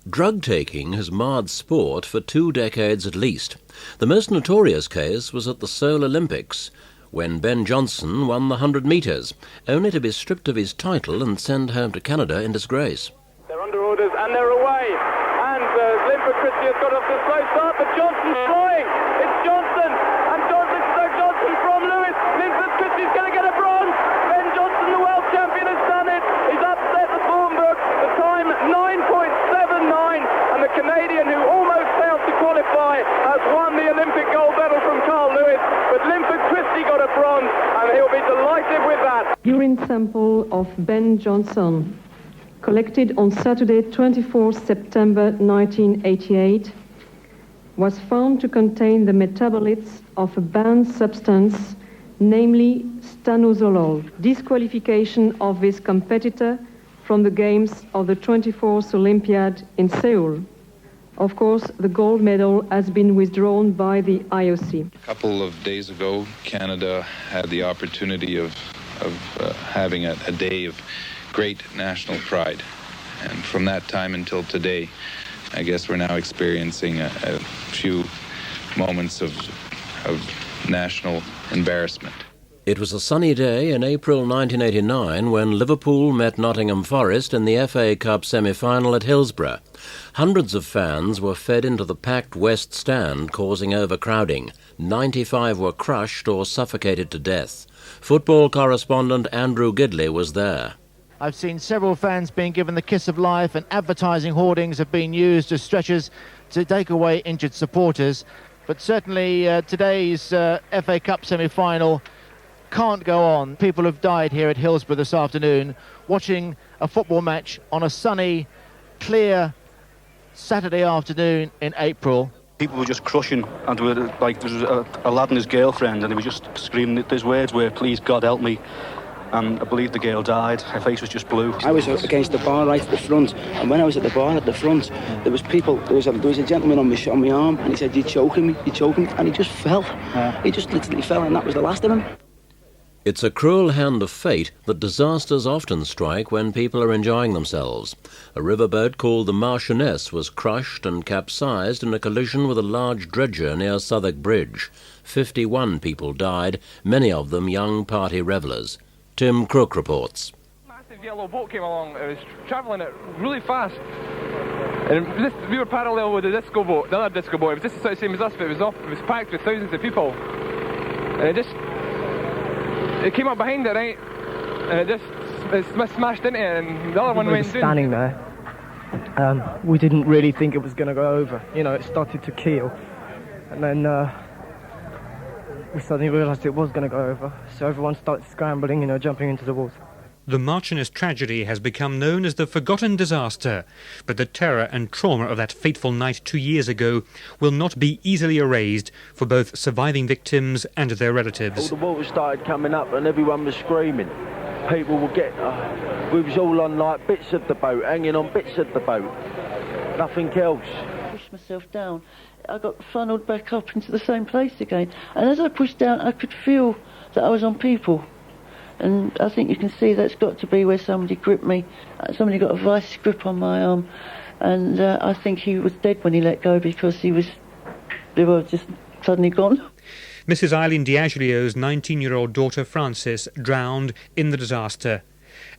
Drug-taking has marred sport for 2 decades at least. The most notorious case was at the Seoul Olympics, when Ben Johnson won the 100 metres, only to be stripped of his title and sent home to Canada in disgrace. They're under orders and they're away. And Linford Christie has got off to a slow start, but Johnson's flying. It's Johnson. And Johnson from Lewis. Linford Christie's going to get a bronze. Ben Johnson, the world champion, has done it. He's upset the form book. The time 9.79. And the Canadian, who almost failed to qualify, has won the Olympic gold medal from Carl Lewis. But Linford Christie got a bronze, and he'll be delighted with that. Urine sample of Ben Johnson, collected on Saturday, 24 September 1988, was found to contain the metabolites of a banned substance, namely stanozolol. Disqualification of this competitor from the games of the 24th Olympiad in Seoul. Of course, the gold medal has been withdrawn by the IOC. A couple of days ago, Canada had the opportunity of having a day of great national pride. And from that time until today, I guess we're now experiencing a few moments of national embarrassment. It was a sunny day in April 1989 when Liverpool met Nottingham Forest in the FA Cup semi-final at Hillsborough. Hundreds of fans were fed into the packed West Stand, causing overcrowding. 95 were crushed or suffocated to death. Football correspondent Andrew Gidley was there. I've seen several fans being given the kiss of life, and advertising hoardings have been used as stretchers to take away injured supporters. But certainly today's FA Cup semi-final can't go on. People have died here at Hillsborough this afternoon watching a football match on a sunny, clear Saturday afternoon in April. People were just crushing, and there was a lad and his girlfriend, and they were just screaming. His words were, "Please God help me." And I believe the girl died. Her face was just blue. I was against the bar right at the front, and when I was at the bar at the front, there was people. There was a gentleman on my arm, and he said, "You're choking me, and he just fell. He just literally fell, and that was the last of him. It's a cruel hand of fate that disasters often strike when people are enjoying themselves. A riverboat called the Marchioness was crushed and capsized in a collision with a large dredger near Southwark Bridge. 51 people died, many of them young party revellers. Tim Crook reports. A massive yellow boat came along. It was travelling it really fast. And we were parallel with the disco boat, the other disco boat. It was just the same as us, but it was packed with thousands of people. And it came up behind it, right? And it smashed into it, and the other one went down. Standing there, we didn't really think it was going to go over. You know, it started to keel, and then we suddenly realised it was going to go over. So everyone started scrambling, jumping into the water. The Marchioness tragedy has become known as the forgotten disaster, but the terror and trauma of that fateful night 2 years ago will not be easily erased for both surviving victims and their relatives. All the water started coming up and everyone was screaming. People would get... we was all on like bits of the boat, hanging on bits of the boat. Nothing else. I pushed myself down. I got funneled back up into the same place again. And as I pushed down, I could feel that I was on people. And I think you can see that's got to be where somebody gripped me. Somebody got a vice grip on my arm. And I think he was dead when he let go because they were just suddenly gone. Mrs. Eileen Diaglio's 19-year-old daughter Frances drowned in the disaster.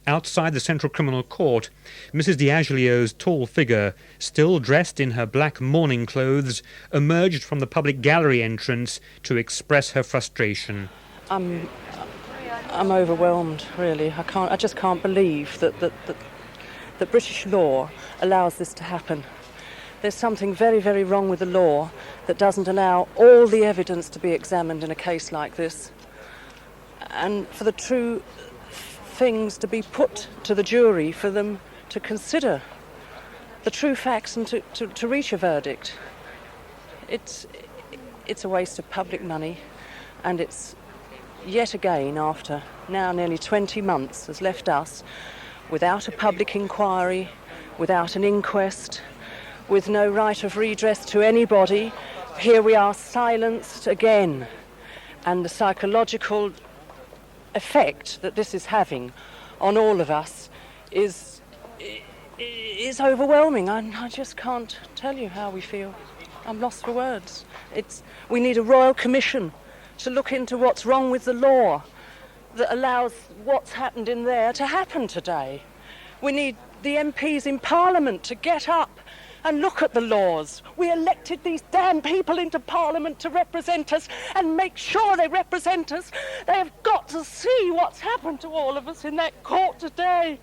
Outside the Central Criminal Court, Mrs. Diaglio's tall figure, still dressed in her black mourning clothes, emerged from the public gallery entrance to express her frustration. I'm overwhelmed, really. I just can't believe that British law allows this to happen. There's something very, very wrong with the law that doesn't allow all the evidence to be examined in a case like this, and for the true things to be put to the jury for them to consider the true facts and to reach a verdict. It's a waste of public money, and it's yet again, after now nearly 20 months, has left us without a public inquiry, without an inquest, with no right of redress to anybody. Here we are silenced again, and the psychological effect that this is having on all of us is is overwhelming. I just can't tell you how we feel. I'm lost for words. We need a royal commission to look into what's wrong with the law that allows what's happened in there to happen today. We need the MPs in Parliament to get up and look at the laws. We elected these damn people into Parliament to represent us and make sure they represent us. They have got to see what's happened to all of us in that court today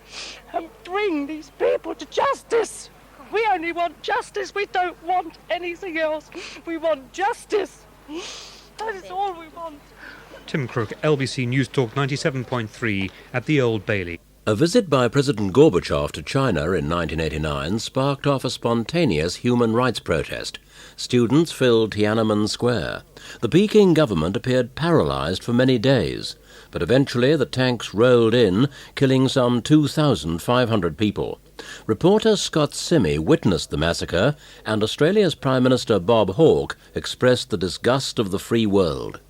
and bring these people to justice. We only want justice. We don't want anything else. We want justice. That is all we want. Tim Crook, LBC News Talk 97.3 at the Old Bailey. A visit by President Gorbachev to China in 1989 sparked off a spontaneous human rights protest. Students filled Tiananmen Square. The Peking government appeared paralyzed for many days, but eventually the tanks rolled in, killing some 2,500 people. Reporter Scott Simmy witnessed the massacre, and Australia's Prime Minister Bob Hawke expressed the disgust of the free world.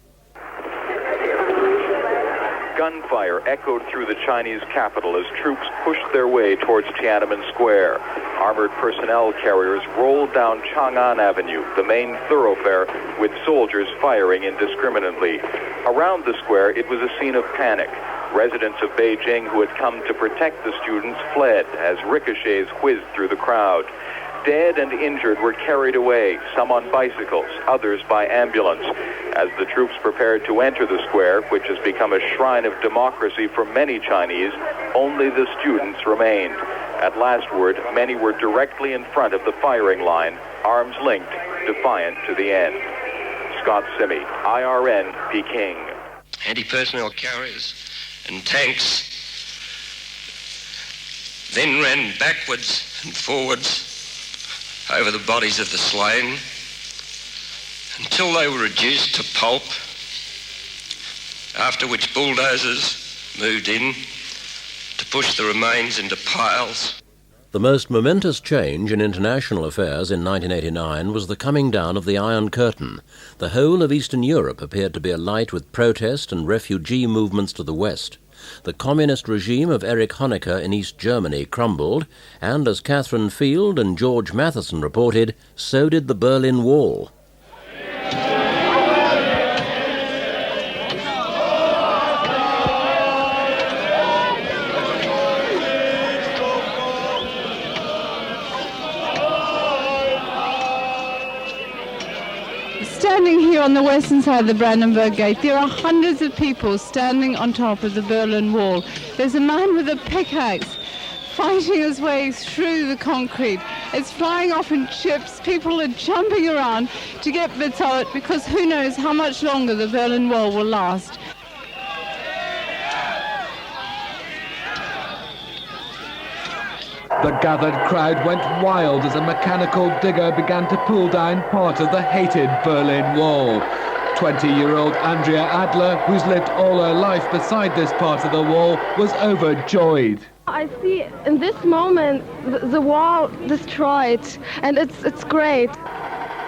Gunfire echoed through the Chinese capital as troops pushed their way towards Tiananmen Square. Armored personnel carriers rolled down Chang'an Avenue, the main thoroughfare, with soldiers firing indiscriminately. Around the square, it was a scene of panic. Residents of Beijing who had come to protect the students fled as ricochets whizzed through the crowd. Dead and injured were carried away, some on bicycles, others by ambulance. As the troops prepared to enter the square, which has become a shrine of democracy for many Chinese, only the students remained. At last word, many were directly in front of the firing line, arms linked, defiant to the end. Scott Simmy, IRN, Peking. Anti-personnel carriers and tanks then ran backwards and forwards over the bodies of the slain until they were reduced to pulp, after which bulldozers moved in to push the remains into piles. The most momentous change in international affairs in 1989 was the coming down of the Iron Curtain. The whole of Eastern Europe appeared to be alight with protest and refugee movements to the west. The communist regime of Erich Honecker in East Germany crumbled, and as Catherine Field and George Matheson reported, so did the Berlin Wall. Standing here on the western side of the Brandenburg Gate, there are hundreds of people standing on top of the Berlin Wall. There's a man with a pickaxe fighting his way through the concrete. It's flying off in chips. People are jumping around to get bits of it because who knows how much longer the Berlin Wall will last. The gathered crowd went wild as a mechanical digger began to pull down part of the hated Berlin Wall. 20-year-old Andrea Adler, who's lived all her life beside this part of the wall, was overjoyed. I see in this moment the wall destroyed, and it's great.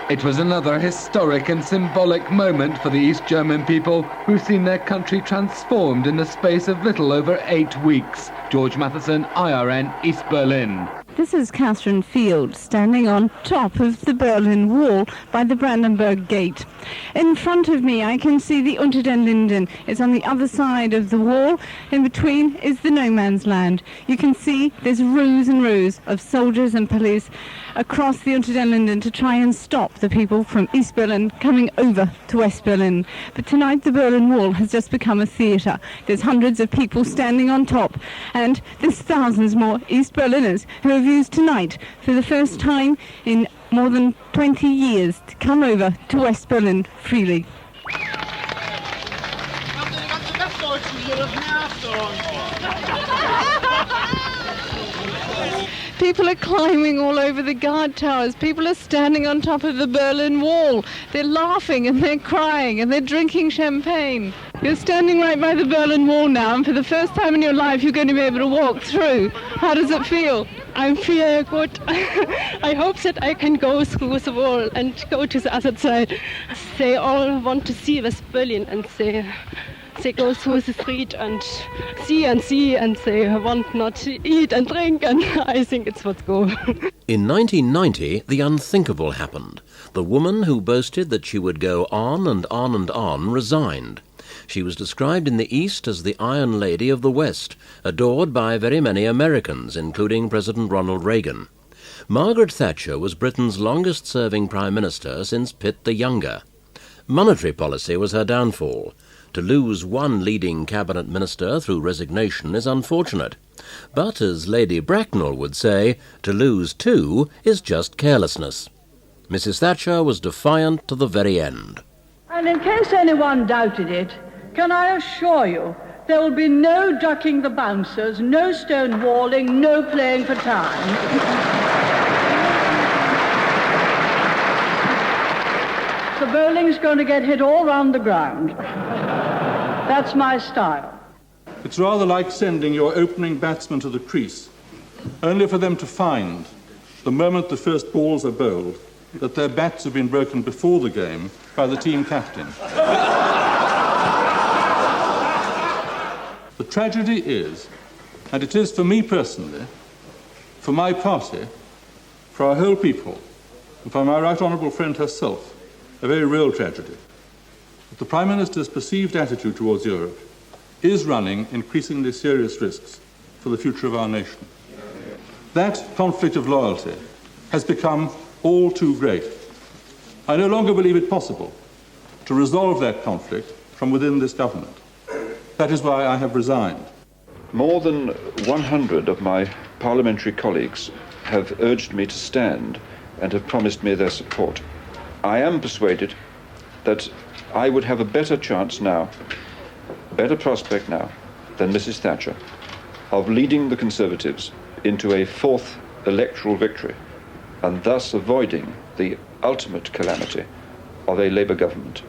It was another historic and symbolic moment for the East German people who've seen their country transformed in the space of little over 8 weeks. George Matheson, IRN, East Berlin. This is Catherine Field standing on top of the Berlin Wall by the Brandenburg Gate. In front of me I can see the Unter den Linden. It's on the other side of the wall. In between is the no man's land. You can see there's rows and rows of soldiers and police across the Unter den Linden to try and stop the people from East Berlin coming over to West Berlin. But tonight the Berlin Wall has just become a theatre. There's hundreds of people standing on top, and there's thousands more East Berliners who have used tonight for the first time in more than 20 years to come over to West Berlin freely. People are climbing all over the guard towers. People are standing on top of the Berlin Wall. They're laughing and they're crying and they're drinking champagne. You're standing right by the Berlin Wall now, and for the first time in your life you're going to be able to walk through. How does it feel? I feel good. I hope that I can go through the wall and go to the other side. They all want to see West Berlin, and they go through the street and see, and they want not to eat and drink, and I think it's what's go. In 1990, the unthinkable happened. The woman who boasted that she would go on and on and on resigned. She was described in the East as the Iron Lady of the West, adored by very many Americans, including President Ronald Reagan. Margaret Thatcher was Britain's longest-serving Prime Minister since Pitt the Younger. Monetary policy was her downfall. To lose one leading cabinet minister through resignation is unfortunate. But, as Lady Bracknell would say, to lose two is just carelessness. Mrs. Thatcher was defiant to the very end. And in case anyone doubted it, can I assure you there will be no ducking the bouncers, no stonewalling, no playing for time. The bowling's going to get hit all round the ground. That's my style. It's rather like sending your opening batsmen to the crease, only for them to find, the moment the first balls are bowled, that their bats have been broken before the game by the team captain. The tragedy is, and it is for me personally, for my party, for our whole people, and for my right honourable friend herself, a very real tragedy, that the Prime Minister's perceived attitude towards Europe is running increasingly serious risks for the future of our nation. That conflict of loyalty has become all too great. I no longer believe it possible to resolve that conflict from within this government. That is why I have resigned. More than 100 of my parliamentary colleagues have urged me to stand and have promised me their support. I am persuaded that I would have a better chance now, a better prospect now, than Mrs. Thatcher of leading the Conservatives into a fourth electoral victory and thus avoiding the ultimate calamity of a Labour government.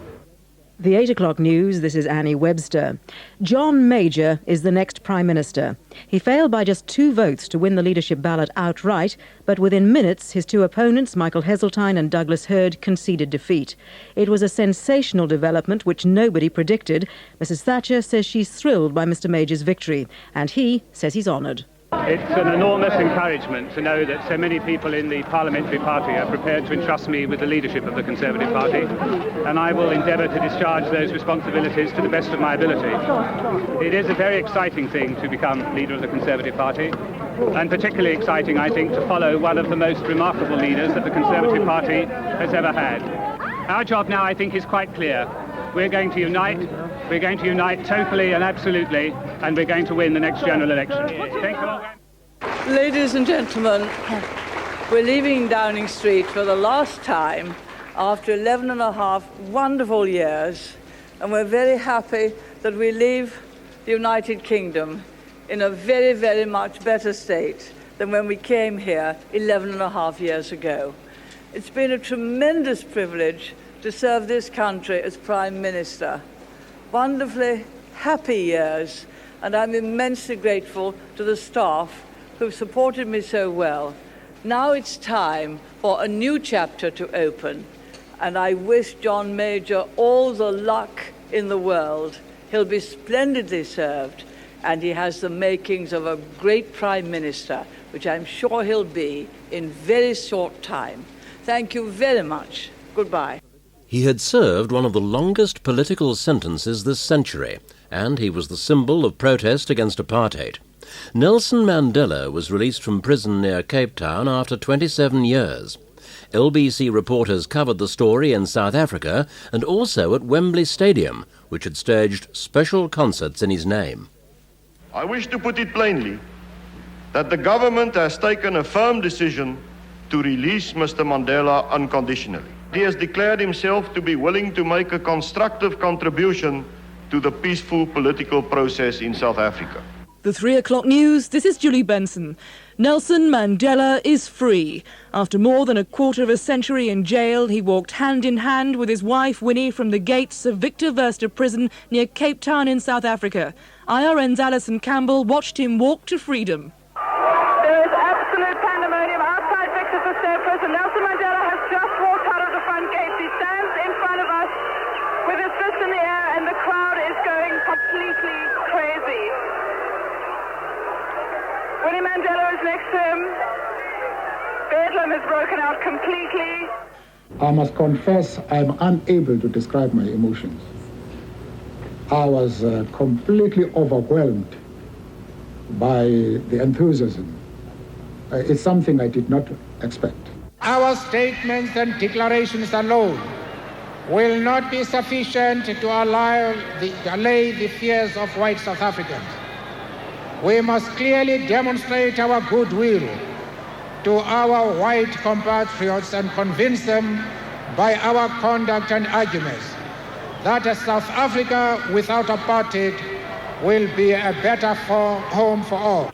The 8 o'clock news, this is Annie Webster. John Major is the next Prime Minister. He failed by just 2 votes to win the leadership ballot outright, but within minutes his 2 opponents, Michael Heseltine and Douglas Hurd, conceded defeat. It was a sensational development which nobody predicted. Mrs. Thatcher says she's thrilled by Mr. Major's victory, and he says he's honoured. It's an enormous encouragement to know that so many people in the parliamentary party are prepared to entrust me with the leadership of the Conservative Party, and I will endeavour to discharge those responsibilities to the best of my ability. It is a very exciting thing to become leader of the Conservative Party, and particularly exciting, I think, to follow one of the most remarkable leaders that the Conservative Party has ever had. Our job now, I think, is quite clear. We're going to unite. We're going to unite totally and absolutely, and we're going to win the next general election. Thank you all. Ladies and gentlemen, we're leaving Downing Street for the last time after 11 and a half wonderful years, and we're very happy that we leave the United Kingdom in a very, very much better state than when we came here 11 and a half years ago. It's been a tremendous privilege to serve this country as Prime Minister. Wonderfully happy years, and I'm immensely grateful to the staff who've supported me so well. Now it's time for a new chapter to open, and I wish John Major all the luck in the world. He'll be splendidly served, and he has the makings of a great Prime Minister, which I'm sure he'll be in very short time. Thank you very much. Goodbye. He had served one of the longest political sentences this century, and he was the symbol of protest against apartheid. Nelson Mandela was released from prison near Cape Town after 27 years. LBC reporters covered the story in South Africa and also at Wembley Stadium, which had staged special concerts in his name. I wish to put it plainly that the government has taken a firm decision to release Mr. Mandela unconditionally. He has declared himself to be willing to make a constructive contribution to the peaceful political process in South Africa. The 3 o'clock news, this is Julie Benson. Nelson Mandela is free. After more than a quarter of a century in jail, he walked hand in hand with his wife Winnie from the gates of Victor Verster prison near Cape Town in South Africa. IRN's Alison Campbell watched him walk to freedom. There is absolute pandemonium outside Victor Verster prison. Nelson Mandela has just walked out of the front gates. He stands in front of us with his fist in the air, and the crowd is going completely crazy. Winnie Mandela is next to him. Bedlam has broken out completely. I must confess I am unable to describe my emotions. I was completely overwhelmed by the enthusiasm. It's something I did not expect. Our statements and declarations alone will not be sufficient to allay the fears of white South Africans. We must clearly demonstrate our goodwill to our white compatriots and convince them by our conduct and arguments that a South Africa without apartheid will be a better home for all.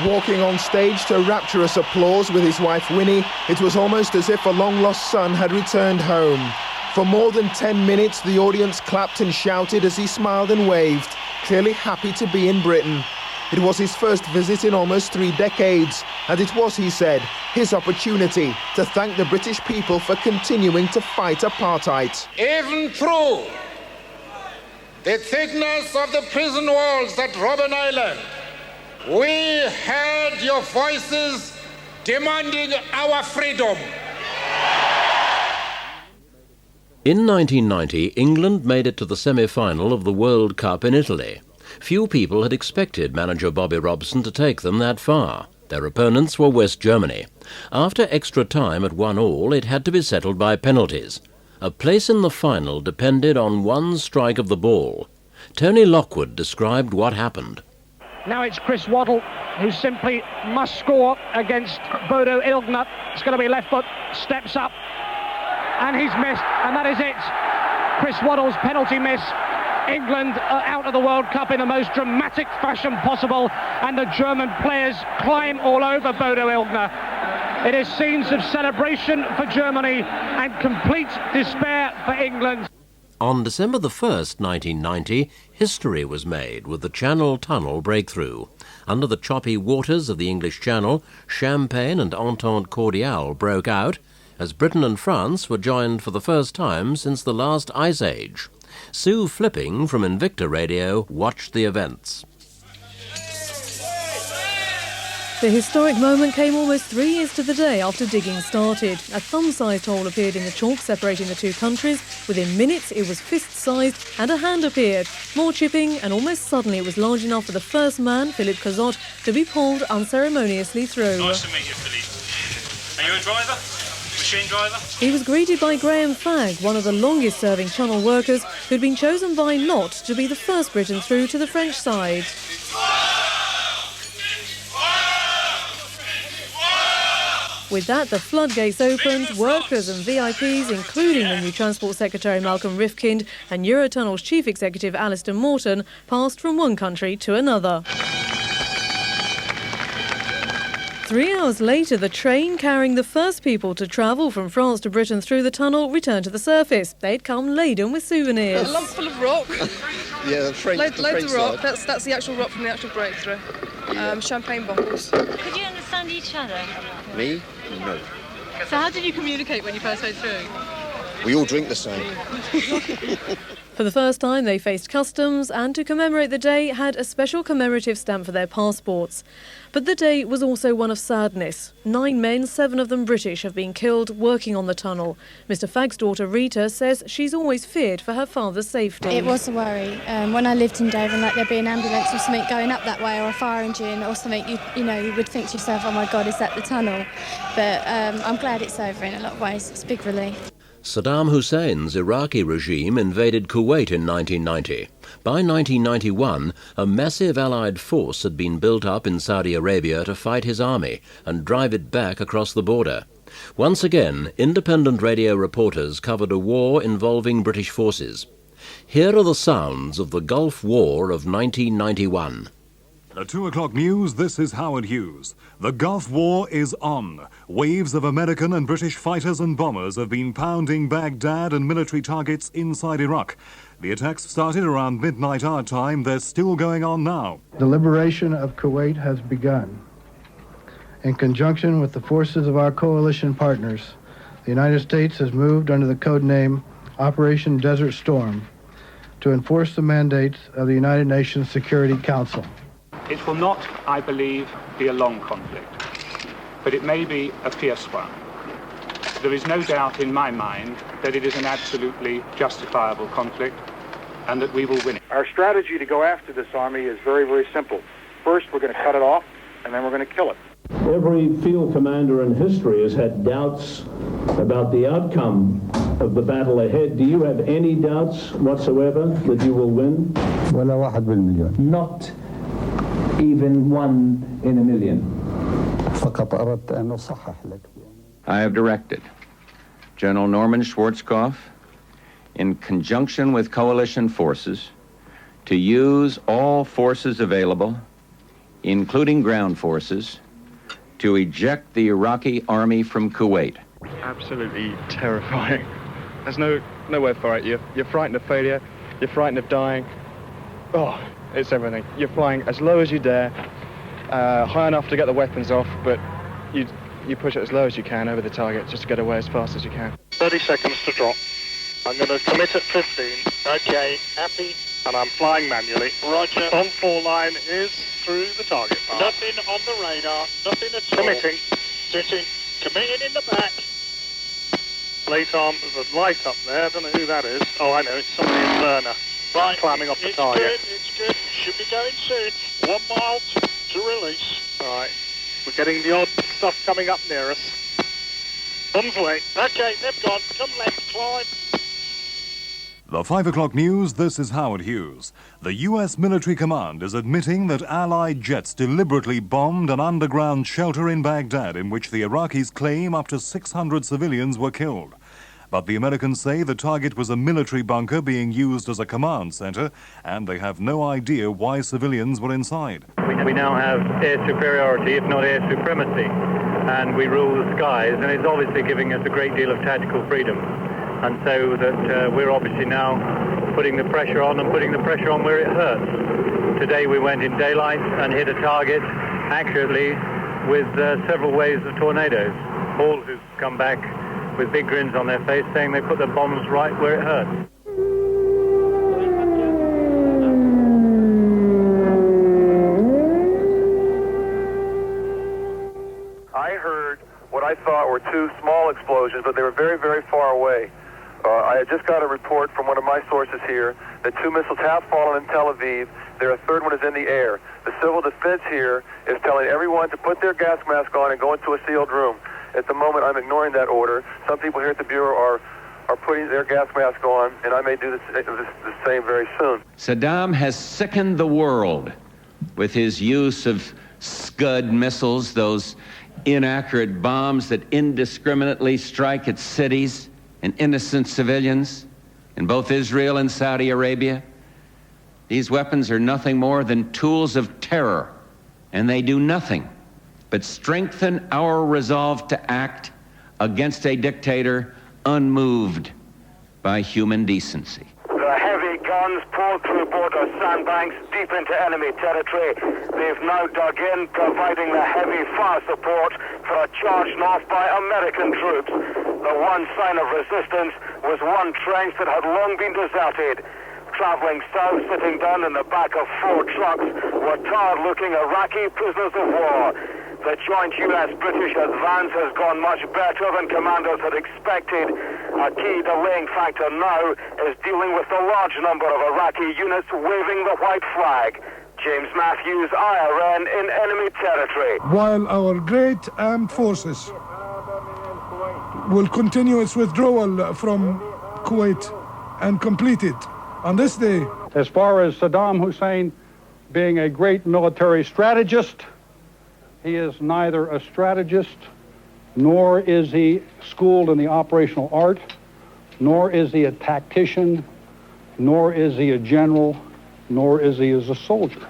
Walking on stage to rapturous applause with his wife Winnie, it was almost as if a long-lost son had returned home. For more than 10 minutes, the audience clapped and shouted as he smiled and waved, clearly happy to be in Britain. It was his first visit in almost 3 decades, and it was, he said, his opportunity to thank the British people for continuing to fight apartheid. Even through the thickness of the prison walls at Robben Island, we heard your voices demanding our freedom. In 1990, England made it to the semi-final of the World Cup in Italy. Few people had expected manager Bobby Robson to take them that far. Their opponents were West Germany. After extra time at 1-1, it had to be settled by penalties. A place in the final depended on one strike of the ball. Tony Lockwood described what happened. Now it's Chris Waddle, who simply must score against Bodo Illgner. It's going to be left foot, steps up, and he's missed, and that is it. Chris Waddle's penalty miss. England are out of the World Cup in the most dramatic fashion possible, and the German players climb all over Bodo Illgner. It is scenes of celebration for Germany and complete despair for England. On December the 1st, 1990, history was made with the Channel Tunnel breakthrough. Under the choppy waters of the English Channel, champagne and entente cordiale broke out as Britain and France were joined for the first time since the last Ice Age. Sue Flipping from Invicta Radio watched the events. The historic moment came almost 3 years to the day after digging started. A thumb-sized hole appeared in the chalk separating the two countries. Within minutes, it was fist-sized and a hand appeared. More chipping, and almost suddenly it was large enough for the first man, Philippe Cazot, to be pulled unceremoniously through. Nice to meet you, Philippe. Are you a driver? Machine driver? He was greeted by Graham Fagg, one of the longest-serving Channel workers, who'd been chosen by lot to be the first Briton through to the French side. With that, the floodgates opened. Workers and VIPs, including the new Transport Secretary Malcolm Rifkind and Eurotunnel's Chief Executive Alistair Morton, passed from one country to another. 3 hours later, the train carrying the first people to travel from France to Britain through the tunnel returned to the surface. They'd come laden with souvenirs. A lump full of rock. Yeah, the French, loads of rock. That's the actual rock from the actual breakthrough. Yeah. Champagne bottles. Could you understand each other? Me? No. So how did you communicate when you first came through? We all drink the same. For the first time, they faced customs and, to commemorate the day, had a special commemorative stamp for their passports. But the day was also one of sadness. 9 men, 7 of them British, have been killed working on the tunnel. Mr Fagg's daughter Rita says she's always feared for her father's safety. It was a worry. When I lived in Devon, like there'd be an ambulance or something going up that way, or a fire engine or something, you would think to yourself, oh my God, is that the tunnel? But I'm glad it's over in a lot of ways. It's a big relief. Saddam Hussein's Iraqi regime invaded Kuwait in 1990. By 1991, a massive Allied force had been built up in Saudi Arabia to fight his army and drive it back across the border. Once again, independent radio reporters covered a war involving British forces. Here are the sounds of the Gulf War of 1991. At 2 o'clock news, this is Howard Hughes. The Gulf War is on. Waves of American and British fighters and bombers have been pounding Baghdad and military targets inside Iraq. The attacks started around midnight our time. They're still going on now. The liberation of Kuwait has begun. In conjunction with the forces of our coalition partners, the United States has moved under the code name Operation Desert Storm to enforce the mandates of the United Nations Security Council. It will not, I believe, be a long conflict, but it may be a fierce one. There is no doubt in my mind that it is an absolutely justifiable conflict and that we will win it. Our strategy to go after this army is very, very simple. First, we're going to cut it off, and then we're going to kill it. Every field commander in history has had doubts about the outcome of the battle ahead. Do you have any doubts whatsoever that you will win? Not even 1 in a million. I have directed General Norman Schwarzkopf, in conjunction with coalition forces, to use all forces available, including ground forces, to eject the Iraqi army from Kuwait. Absolutely terrifying. There's no word for it. You're frightened of failure. You're frightened of dying. Oh, it's everything. You're flying as low as you dare, high enough to get the weapons off, but you push it as low as you can over the target just to get away as fast as you can. 30 seconds to drop. I'm going to commit at 15. Okay, happy. And I'm flying manually. Roger. On 4 line is through the target path. Nothing on the radar. Nothing at all. Committing. Sitting. Committing in the back. Late arm, there's a light up there. I don't know who that is. Oh, I know. It's somebody in Lerner. Right. Climbing off the target. It's good. Should be going soon. 1 mile to release. All right. We're getting the odd stuff coming up near us. Bombs away. Okay, they've gone. Come left, climb. The 5 o'clock news, this is Howard Hughes. The U.S. military command is admitting that Allied jets deliberately bombed an underground shelter in Baghdad in which the Iraqis claim up to 600 civilians were killed. But the Americans say the target was a military bunker being used as a command center, and they have no idea why civilians were inside. We now have air superiority, if not air supremacy, and we rule the skies, and it's obviously giving us a great deal of tactical freedom. And so that we're obviously now putting the pressure on and putting the pressure on where it hurts. Today we went in daylight and hit a target accurately with several waves of tornadoes. All who've come back with big grins on their face saying they put the bombs right where it hurts. I heard what I thought were 2 small explosions, but they were very, very far away. I had just got a report from one of my sources here that 2 missiles have fallen in Tel Aviv. A third one is in the air. The civil defense here is telling everyone to put their gas mask on and go into a sealed room. At the moment, I'm ignoring that order. Some people here at the Bureau are putting their gas mask on, and I may do the same very soon. Saddam has sickened the world with his use of Scud missiles, those inaccurate bombs that indiscriminately strike at cities and innocent civilians in both Israel and Saudi Arabia. These weapons are nothing more than tools of terror, and they do nothing but strengthen our resolve to act against a dictator unmoved by human decency. The heavy guns poured through border sandbanks deep into enemy territory. They've now dug in, providing the heavy fire support for a charge north by American troops. The one sign of resistance was one trench that had long been deserted. Traveling south, sitting down in the back of 4 trucks, were tired-looking Iraqi prisoners of war. The joint U.S.-British advance has gone much better than commanders had expected. A key delaying factor now is dealing with the large number of Iraqi units waving the white flag. James Matthews, IRN, in enemy territory. While our great armed forces will continue its withdrawal from Kuwait and complete it on this day. As far as Saddam Hussein being a great military strategist, he is neither a strategist, nor is he schooled in the operational art, nor is he a tactician, nor is he a general, nor is he as a soldier.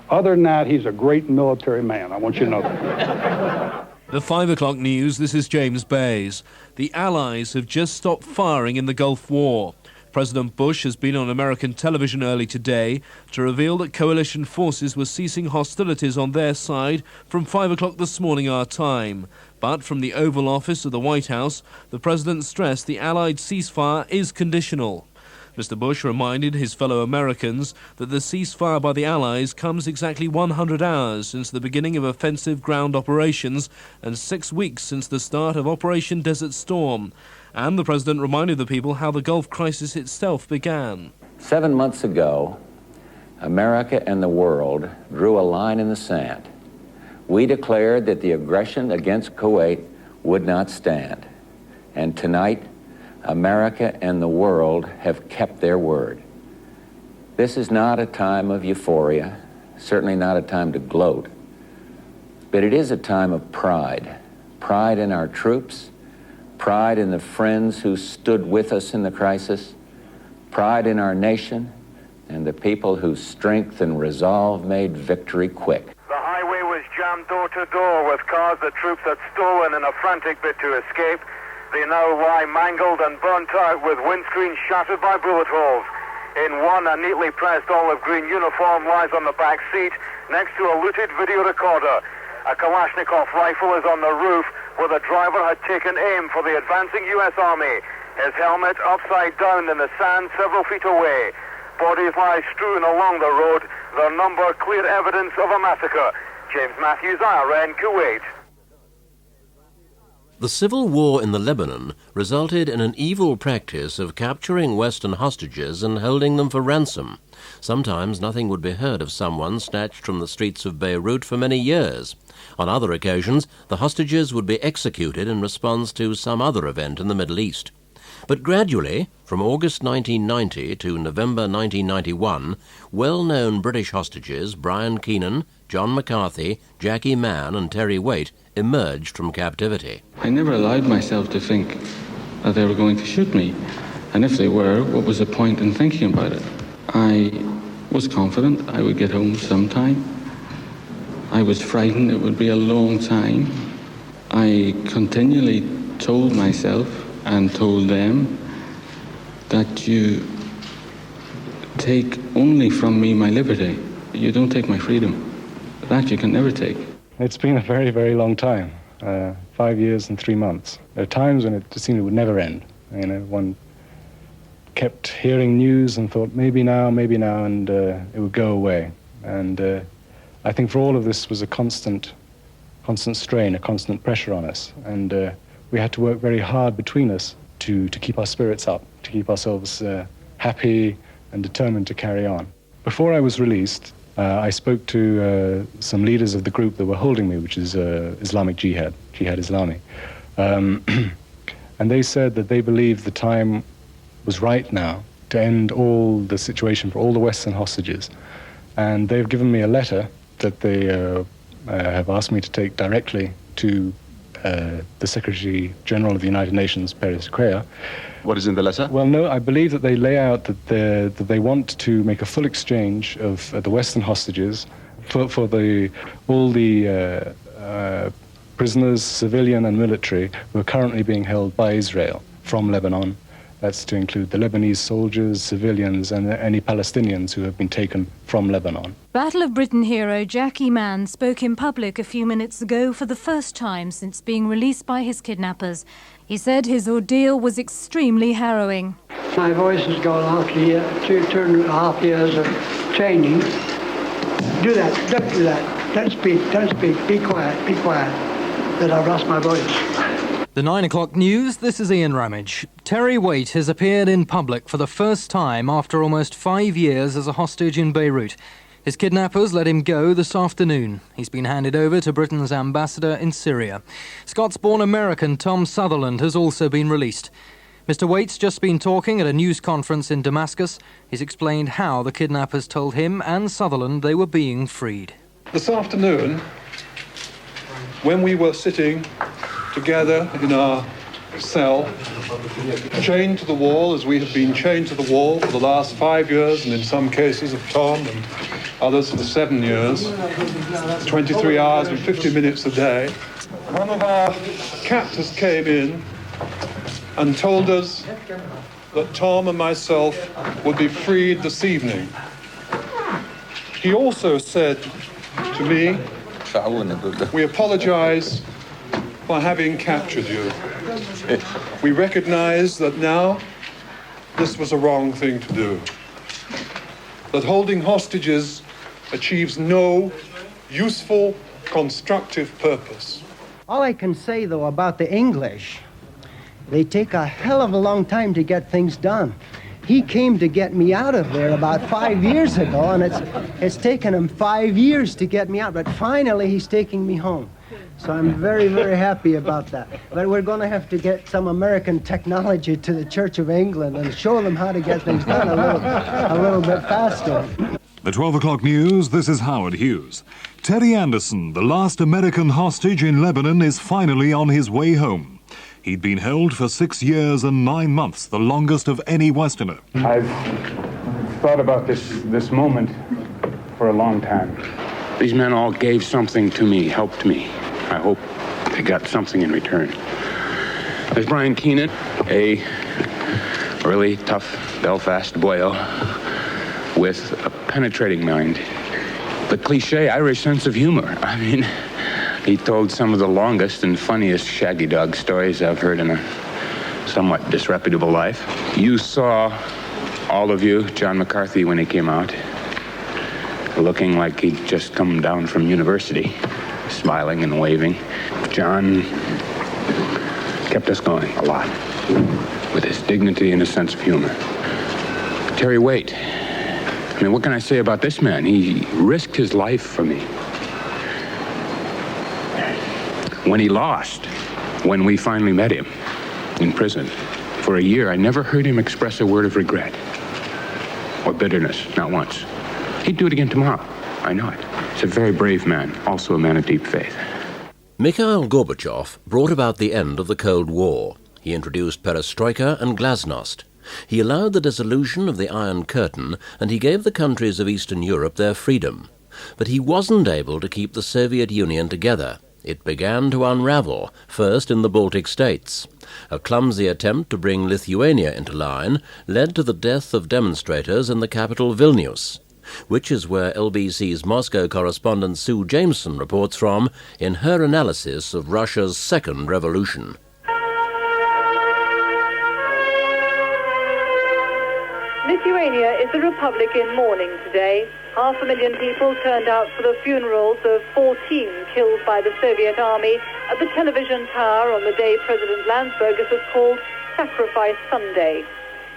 Other than that, he's a great military man. I want you to know that. The 5 o'clock news, this is James Bays. The Allies have just stopped firing in the Gulf War. President Bush has been on American television early today to reveal that coalition forces were ceasing hostilities on their side from 5 o'clock this morning our time. But from the Oval Office of the White House, the president stressed the Allied ceasefire is conditional. Mr. Bush reminded his fellow Americans that the ceasefire by the Allies comes exactly 100 hours since the beginning of offensive ground operations and 6 weeks since the start of Operation Desert Storm. And the President reminded the people how the Gulf crisis itself began. 7 months ago, America and the world drew a line in the sand. We declared that the aggression against Kuwait would not stand. And tonight, America and the world have kept their word. This is not a time of euphoria, certainly not a time to gloat, but it is a time of pride. Pride in our troops, pride in the friends who stood with us in the crisis, pride in our nation, and the people whose strength and resolve made victory quick. The highway was jammed door to door with cars the troops had stolen in a frantic bid to escape. They now lie mangled and burnt out with windscreens shattered by bullet holes. In one, a neatly pressed olive green uniform lies on the back seat next to a looted video recorder. A Kalashnikov rifle is on the roof where the driver had taken aim for the advancing U.S. Army. His helmet upside down in the sand several feet away. Bodies lie strewn along the road, their number clear evidence of a massacre. James Matthews, IRN, Kuwait. The civil war in the Lebanon resulted in an evil practice of capturing Western hostages and holding them for ransom. Sometimes nothing would be heard of someone snatched from the streets of Beirut for many years. On other occasions, the hostages would be executed in response to some other event in the Middle East. But gradually, from August 1990 to November 1991, well-known British hostages Brian Keenan, John McCarthy, Jackie Mann and Terry Waite emerged from captivity. I never allowed myself to think that they were going to shoot me. And if they were, what was the point in thinking about it? I was confident I would get home sometime. I was frightened it would be a long time. I continually told myself and told them that you take only from me my liberty. You don't take my freedom. That you can never take. It's been a very, very long time. 5 years and 3 months. There are times when it seemed it would never end. You know, one kept hearing news and thought maybe now, and it would go away. And I think for all of this was a constant strain, a constant pressure on us. And we had to work very hard between us to keep our spirits up, to keep ourselves happy and determined to carry on. Before I was released, I spoke to some leaders of the group that were holding me, which is Islamic Jihad, Jihad Islami. And they said that they believed the time was right now to end all the situation for all the Western hostages. And they've given me a letter that they have asked me to take directly to the Secretary General of the United Nations, Perez Correa. What is in the letter? Well, no, I believe that they lay out that they want to make a full exchange of the Western hostages for all the prisoners, civilian and military, who are currently being held by Israel from Lebanon. That's to include the Lebanese soldiers, civilians, and any Palestinians who have been taken from Lebanon. Battle of Britain hero Jackie Mann spoke in public a few minutes ago for the first time since being released by his kidnappers. He said his ordeal was extremely harrowing. My voice has gone after 2.5 years of training. Do that, don't do that. Don't speak, be quiet. Then I've lost my voice. The 9 o'clock news, this is Ian Ramage. Terry Waite has appeared in public for the first time after almost 5 years as a hostage in Beirut. His kidnappers let him go this afternoon. He's been handed over to Britain's ambassador in Syria. Scots-born American Tom Sutherland has also been released. Mr. Waite's just been talking at a news conference in Damascus. He's explained how the kidnappers told him and Sutherland they were being freed. This afternoon, when we were sitting together in our cell, chained to the wall as we have been chained to the wall for the last 5 years, and in some cases of Tom and others for 7 years, 23 hours and 50 minutes a day. One of our captors came in and told us that Tom and myself would be freed this evening. He also said to me, "We apologize for having captured you. We recognize that now this was a wrong thing to do. That holding hostages achieves no useful, constructive purpose. All I can say, though, about the English, they take a hell of a long time to get things done. He came to get me out of there about 5 years ago, and it's taken him 5 years to get me out, but finally he's taking me home. So I'm very, very happy about that. But we're going to have to get some American technology to the Church of England and show them how to get things done a little bit faster. The 12 o'clock news, this is Howard Hughes. Terry Anderson, the last American hostage in Lebanon, is finally on his way home. He'd been held for 6 years and 9 months, the longest of any Westerner. I've thought about this moment for a long time. These men all gave something to me, helped me. I hope they got something in return. There's Brian Keenan, a really tough Belfast boyo with a penetrating mind. The cliche Irish sense of humor. I mean, he told some of the longest and funniest shaggy dog stories I've heard in a somewhat disreputable life. You saw, all of you, John McCarthy when he came out, looking like he'd just come down from university, smiling and waving. John kept us going a lot with his dignity and his sense of humor. Terry Waite. I mean, what can I say about this man? He risked his life for me. When he lost, when we finally met him in prison, for a year, I never heard him express a word of regret or bitterness, not once. He'd do it again tomorrow. I know it. He's a very brave man, also a man of deep faith. Mikhail Gorbachev brought about the end of the Cold War. He introduced perestroika and glasnost. He allowed the dissolution of the Iron Curtain, and he gave the countries of Eastern Europe their freedom. But he wasn't able to keep the Soviet Union together. It began to unravel, first in the Baltic states. A clumsy attempt to bring Lithuania into line led to the death of demonstrators in the capital Vilnius, which is where LBC's Moscow correspondent Sue Jameson reports from in her analysis of Russia's second revolution. Lithuania is a republic in mourning today. 500,000 people turned out for the funerals of 14 killed by the Soviet army at the television tower on the day President Landsbergis has called Sacrifice Sunday.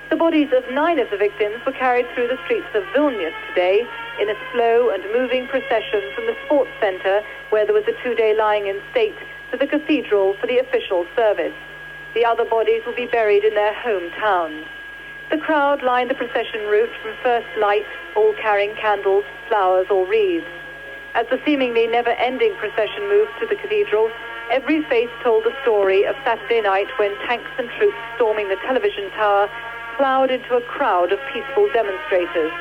The bodies of 9 of the victims were carried through the streets of Vilnius today in a slow and moving procession from the sports center, where there was a 2-day lying in state, to the cathedral for the official service. The other bodies will be buried in their hometowns. The crowd lined the procession route from first light, all carrying candles, flowers or wreaths. As the seemingly never-ending procession moved to the cathedral, every face told the story of Saturday night when tanks and troops storming the television tower plowed into a crowd of peaceful demonstrators.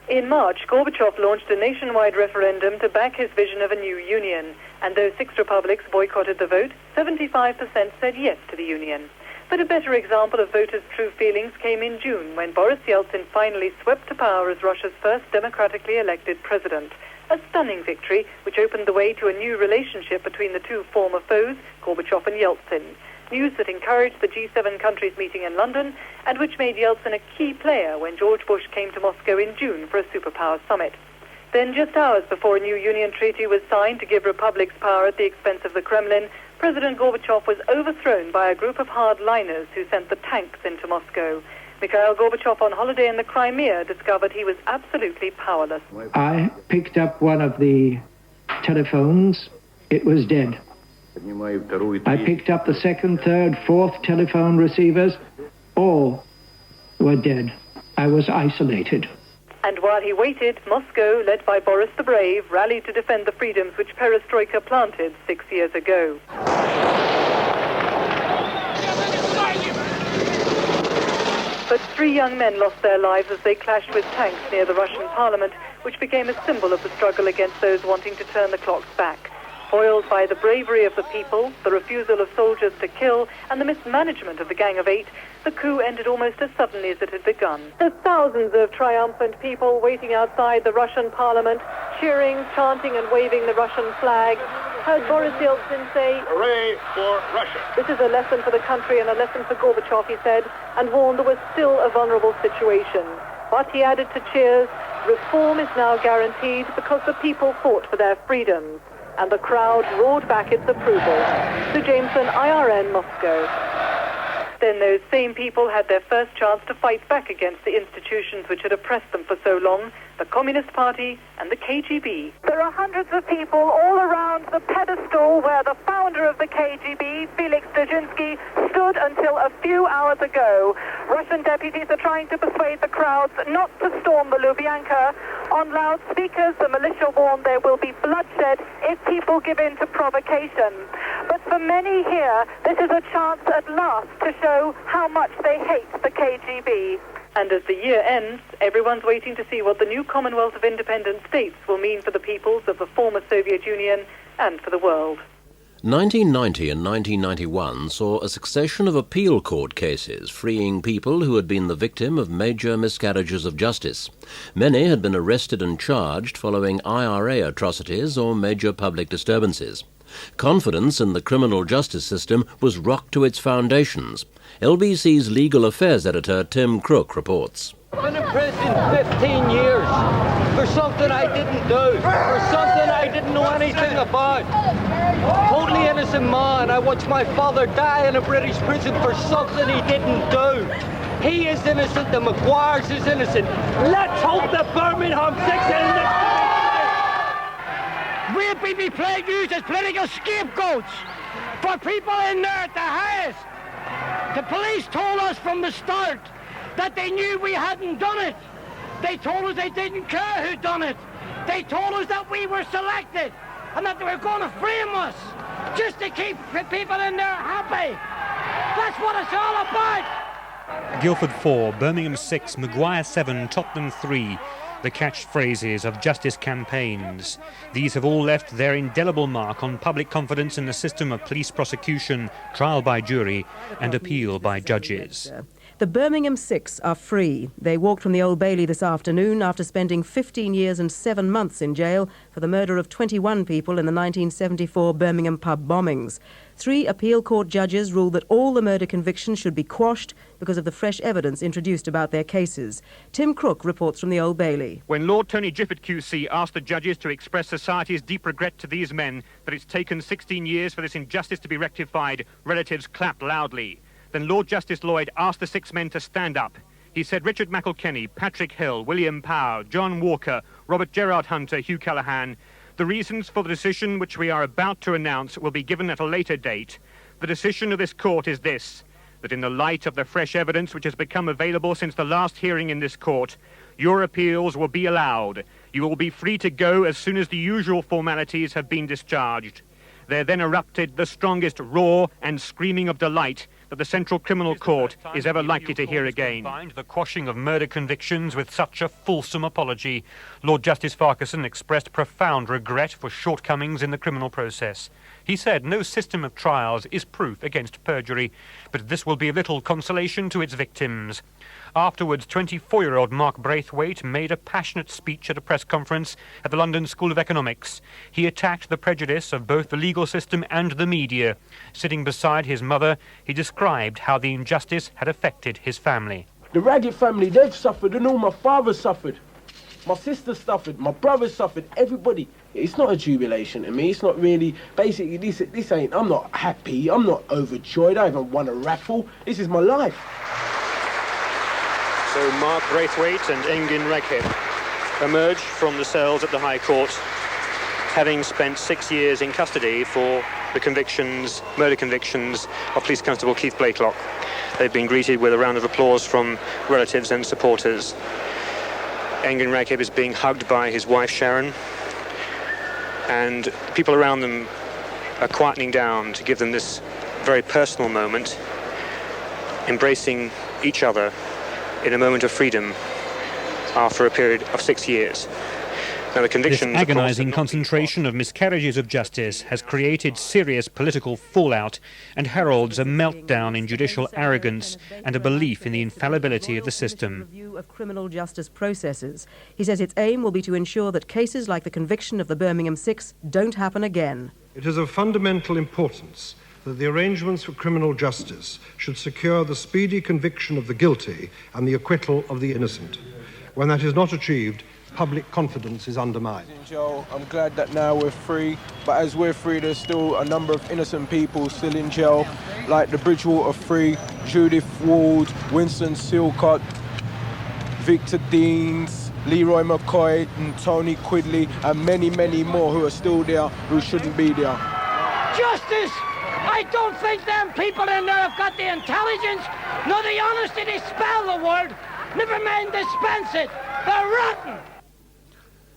In March, Gorbachev launched a nationwide referendum to back his vision of a new union, and though 6 republics boycotted the vote, 75% said yes to the union. But a better example of voters' true feelings came in June, when Boris Yeltsin finally swept to power as Russia's first democratically elected president. A stunning victory which opened the way to a new relationship between the two former foes, Gorbachev and Yeltsin. News that encouraged the G7 countries meeting in London, and which made Yeltsin a key player when George Bush came to Moscow in June for a superpower summit. Then, just hours before a new union treaty was signed to give republics power at the expense of the Kremlin, President Gorbachev was overthrown by a group of hardliners who sent the tanks into Moscow. Mikhail Gorbachev, on holiday in the Crimea, discovered he was absolutely powerless. I picked up one of the telephones. It was dead. I picked up the 2nd, 3rd, 4th telephone receivers. All were dead. I was isolated. And while he waited, Moscow, led by Boris the Brave, rallied to defend the freedoms which perestroika planted 6 years ago. But 3 young men lost their lives as they clashed with tanks near the Russian parliament, which became a symbol of the struggle against those wanting to turn the clocks back. Foiled by the bravery of the people, the refusal of soldiers to kill, and the mismanagement of the Gang of Eight, the coup ended almost as suddenly as it had begun. There's thousands of triumphant people waiting outside the Russian parliament, cheering, chanting and waving the Russian flag. Heard Boris Yeltsin say, "Hooray for Russia." This is a lesson for the country and a lesson for Gorbachev, he said, and warned there was still a vulnerable situation. But he added to cheers, reform is now guaranteed because the people fought for their freedoms. And the crowd roared back its approval. Sue Jameson, IRN, Moscow. Then those same people had their first chance to fight back against the institutions which had oppressed them for so long, the Communist Party and the KGB. There are hundreds of people all around the pedestal where the founder of the KGB, Felix Dzerzhinsky, stood until a few hours ago. Russian deputies are trying to persuade the crowds not to storm the Lubyanka. On loudspeakers, the militia warn there will be bloodshed if people give in to provocation. But for many here, this is a chance at last to show how much they hate the KGB. And as the year ends, everyone's waiting to see what the new Commonwealth of Independent States will mean for the peoples of the former Soviet Union and for the world. 1990 and 1991 saw a succession of appeal court cases freeing people who had been the victim of major miscarriages of justice. Many had been arrested and charged following IRA atrocities or major public disturbances. Confidence in the criminal justice system was rocked to its foundations. LBC's legal affairs editor Tim Crook reports. I've been in prison 15 years for something I didn't do, for something I didn't know anything about. Totally innocent man. I watched my father die in a British prison for something he didn't do. He is innocent, the Maguires is innocent. Let's hope the Birmingham 6 is innocent. We'll be playing used as political scapegoats for people in there at the highest. The police told us from the start that they knew we hadn't done it. They told us they didn't care who done it. They told us that we were selected and that they were going to frame us just to keep people in there happy. That's what it's all about. Guildford 4, Birmingham 6, Maguire 7, Tottenham 3. The catchphrases of justice campaigns. These have all left their indelible mark on public confidence in the system of police prosecution, trial by jury and appeal by judges. The Birmingham 6 are free. They walked from the Old Bailey this afternoon after spending 15 years and 7 months in jail for the murder of 21 people in the 1974 Birmingham pub bombings. 3 appeal court judges ruled that all the murder convictions should be quashed because of the fresh evidence introduced about their cases. Tim Crook reports from the Old Bailey. When Lord Tony Gifford QC asked the judges to express society's deep regret to these men that it's taken 16 years for this injustice to be rectified, relatives clapped loudly. Then Lord Justice Lloyd asked the 6 men to stand up. He said Richard McElkenny, Patrick Hill, William Power, John Walker, Robert Gerard Hunter, Hugh Callaghan. The reasons for the decision which we are about to announce will be given at a later date. The decision of this court is this, that in the light of the fresh evidence which has become available since the last hearing in this court, your appeals will be allowed. You will be free to go as soon as the usual formalities have been discharged. There then erupted the strongest roar and screaming of delight that the Central Criminal Court is ever likely to hear again. The quashing of murder convictions with such a fulsome apology. Lord Justice Farquharson expressed profound regret for shortcomings in the criminal process. He said no system of trials is proof against perjury, but this will be little consolation to its victims. Afterwards, 24-year-old Mark Braithwaite made a passionate speech at a press conference at the London School of Economics. He attacked the prejudice of both the legal system and the media. Sitting beside his mother, he described how the injustice had affected his family. The Raggett family, they've suffered, and all my father suffered. My sister suffered, my brother suffered, everybody. It's not a jubilation to me, it's not really, basically this ain't, I'm not happy, I'm not overjoyed, I haven't won a raffle, this is my life. So Mark Braithwaite and Engin Regheb emerged from the cells at the High Court, having spent 6 years in custody for the murder convictions of Police Constable Keith Blakelock. They've been greeted with a round of applause from relatives and supporters. Engin Regheb is being hugged by his wife Sharon, and people around them are quietening down to give them this very personal moment, embracing each other in a moment of freedom after a period of 6 years. This agonising concentration of miscarriages of justice has created serious political fallout and heralds a meltdown in judicial arrogance and a belief in the infallibility of the system. Review of criminal justice processes. He says its aim will be to ensure that cases like the conviction of the Birmingham Six don't happen again. It is of fundamental importance that the arrangements for criminal justice should secure the speedy conviction of the guilty and the acquittal of the innocent. When that is not achieved, public confidence is undermined. In jail, I'm glad that now we're free, but as we're free, there's still a number of innocent people still in jail, like the Bridgewater Three, Judith Ward, Winston Silcott, Victor Deans, Leroy McCoy and Tony Quigley, and many, many more who are still there who shouldn't be there. Justice! I don't think them people in there have got the intelligence, nor the honesty to spell the word, never mind dispense it. They're rotten!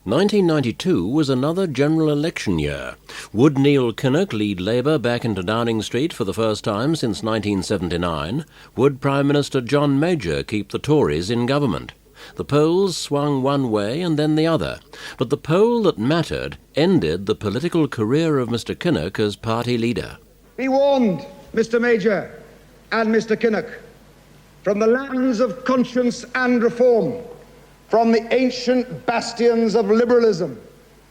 1992 was another general election year. Would Neil Kinnock lead Labour back into Downing Street for the first time since 1979? Would Prime Minister John Major keep the Tories in government? The polls swung one way and then the other, but the poll that mattered ended the political career of Mr Kinnock as party leader. Be warned, Mr Major and Mr Kinnock, from the lands of conscience and reform, from the ancient bastions of liberalism,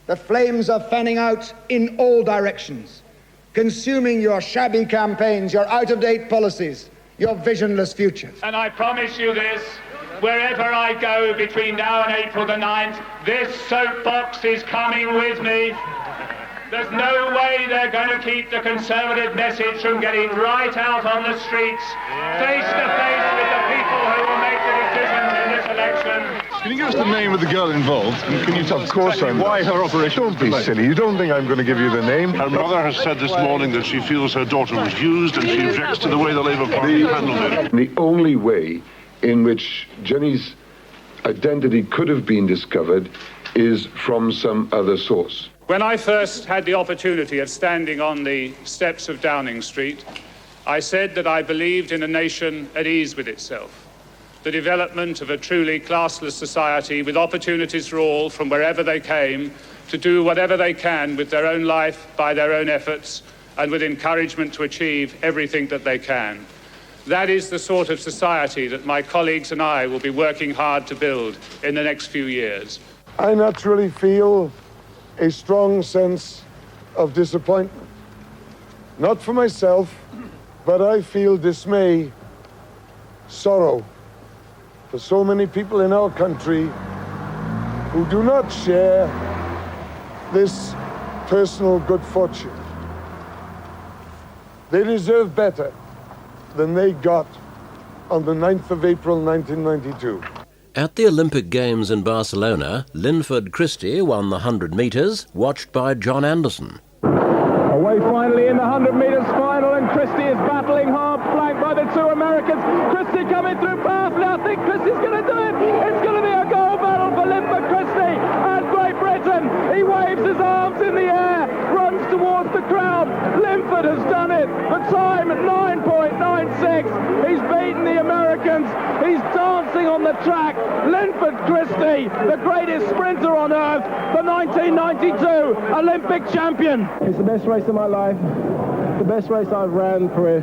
the flames are fanning out in all directions, consuming your shabby campaigns, your out-of-date policies, your visionless futures. And I promise you this, wherever I go between now and April the 9th, this soapbox is coming with me. There's no way they're going to keep the Conservative message from getting right out on the streets, face to face with the people who will make the decisions in this election. Can you give us the name of the girl involved? And can you tell us why her operation? Don't be silly. You don't think I'm going to give you the name? Her mother has said this morning that she feels her daughter was used and she objects to the way the Labour Party handled it. The only way in which Jenny's identity could have been discovered is from some other source. When I first had the opportunity of standing on the steps of Downing Street, I said that I believed in a nation at ease with itself, the development of a truly classless society with opportunities for all from wherever they came to do whatever they can with their own life by their own efforts and with encouragement to achieve everything that they can. That is the sort of society that my colleagues and I will be working hard to build in the next few years. I naturally feel a strong sense of disappointment. Not for myself, but I feel dismay, sorrow for so many people in our country who do not share this personal good fortune. They deserve better than they got on the 9th of April 1992. At the Olympic Games in Barcelona, Linford Christie won the 100 metres, watched by John Anderson. Away finally in the 100 metres final, and Christie is battling hard, flanked by the two Americans. Christie coming through powerfully. I think Christie's going to do it. It's going to be a gold medal for Linford Christie and Great Britain. He waves his arms in the air, runs towards the crowd. Linford has done it. The time at 9.96. He's beaten the Americans. He's dancing on the track. Linford Christie, the greatest sprinter on earth, the 1992 Olympic champion. It's the best race of my life, the best race I've ran for,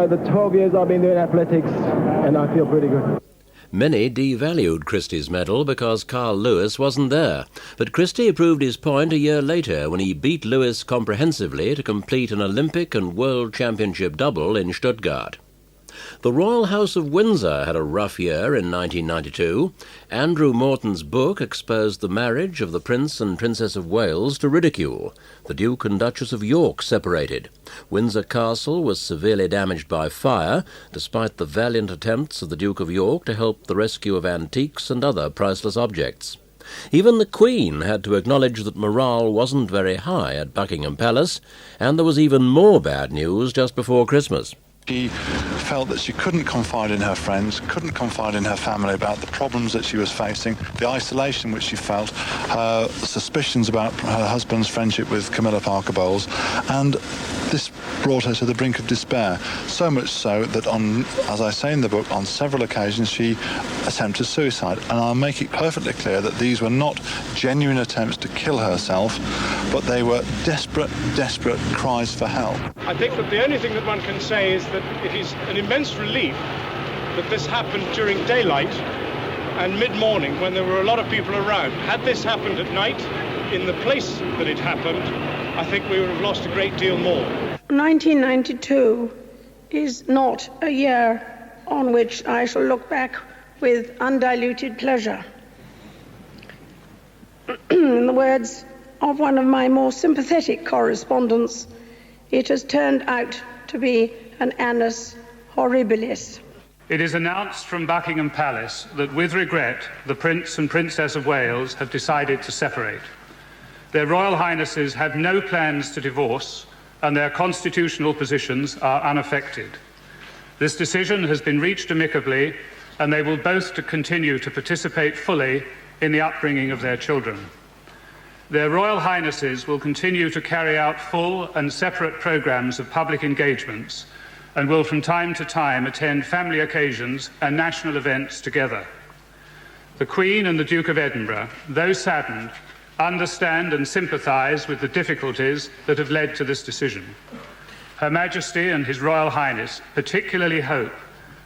the 12 years I've been doing athletics, and I feel pretty good. Many devalued Christie's medal because Carl Lewis wasn't there, but Christie proved his point a year later when he beat Lewis comprehensively to complete an Olympic and World Championship double in Stuttgart. The Royal House of Windsor had a rough year in 1992. Andrew Morton's book exposed the marriage of the Prince and Princess of Wales to ridicule. The Duke and Duchess of York separated. Windsor Castle was severely damaged by fire, despite the valiant attempts of the Duke of York to help the rescue of antiques and other priceless objects. Even the Queen had to acknowledge that morale wasn't very high at Buckingham Palace, and there was even more bad news just before Christmas. She felt that she couldn't confide in her friends, couldn't confide in her family about the problems that she was facing, the isolation which she felt, the suspicions about her husband's friendship with Camilla Parker Bowles, and this brought her to the brink of despair. So much so that as I say in the book, on several occasions she attempted suicide. And I'll make it perfectly clear that these were not genuine attempts to kill herself, but they were desperate, desperate cries for help. I think that the only thing that one can say is that it is an immense relief that this happened during daylight and mid-morning when there were a lot of people around. Had this happened at night, in the place that it happened, I think we would have lost a great deal more. 1992 is not a year on which I shall look back with undiluted pleasure. In the words of one of my more sympathetic correspondents, it has turned out to be an annus horribilis. It is announced from Buckingham Palace that, with regret, the Prince and Princess of Wales have decided to separate. Their Royal Highnesses have no plans to divorce, and their constitutional positions are unaffected. This decision has been reached amicably, and they will both continue to participate fully in the upbringing of their children. Their Royal Highnesses will continue to carry out full and separate programmes of public engagements and will from time to time attend family occasions and national events together. The Queen and the Duke of Edinburgh, though saddened, understand and sympathise with the difficulties that have led to this decision. Her Majesty and His Royal Highness particularly hope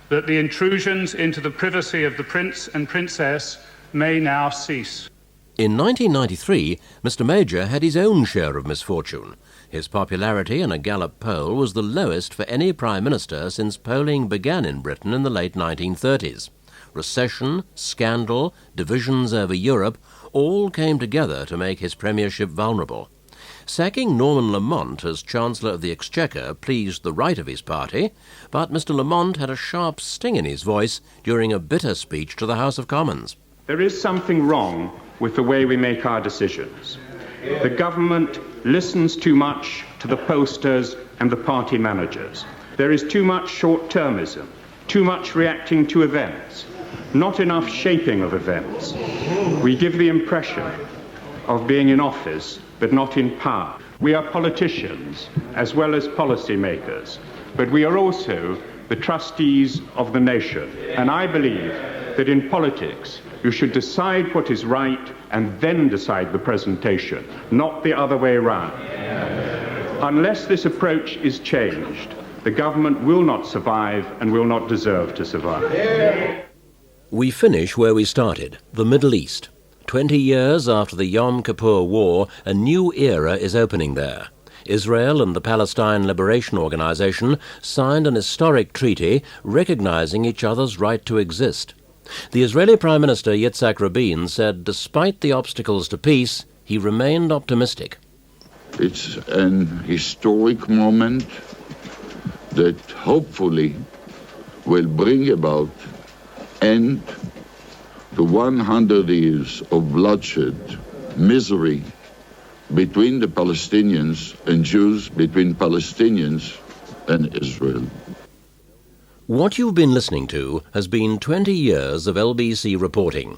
that the intrusions into the privacy of the Prince and Princess may now cease. In 1993, Mr. Major had his own share of misfortune. His popularity in a Gallup poll was the lowest for any Prime Minister since polling began in Britain in the late 1930s. Recession, scandal, divisions over Europe all came together to make his premiership vulnerable. Sacking Norman Lamont as Chancellor of the Exchequer pleased the right of his party, but Mr. Lamont had a sharp sting in his voice during a bitter speech to the House of Commons. There is something wrong with the way we make our decisions. The government listens too much to the pollsters and the party managers. There is too much short-termism, too much reacting to events, not enough shaping of events. We give the impression of being in office, but not in power. We are politicians as well as policymakers, but we are also the trustees of the nation. And I believe that in politics, you should decide what is right and then decide the presentation, not the other way around. Unless this approach is changed, the government will not survive and will not deserve to survive. We finish where we started, the Middle East. 20 years after the Yom Kippur War, a new era is opening there. Israel and the Palestine Liberation Organization signed an historic treaty recognizing each other's right to exist. The Israeli Prime Minister Yitzhak Rabin said despite the obstacles to peace, he remained optimistic. It's an historic moment that hopefully will bring about end to 100 years of bloodshed, misery between the Palestinians and Jews, between Palestinians and Israel. What you've been listening to has been 20 years of LBC reporting.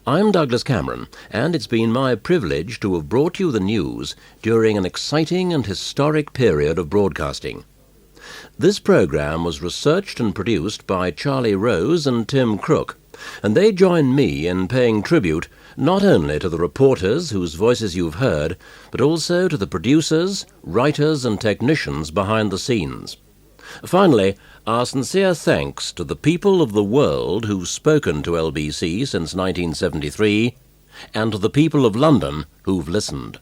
I'm Douglas Cameron, and it's been my privilege to have brought you the news during an exciting and historic period of broadcasting. This programme was researched and produced by Charlie Rose and Tim Crook, and they join me in paying tribute not only to the reporters whose voices you've heard, but also to the producers, writers and technicians behind the scenes. Finally, our sincere thanks to the people of the world who've spoken to LBC since 1973, and to the people of London who've listened.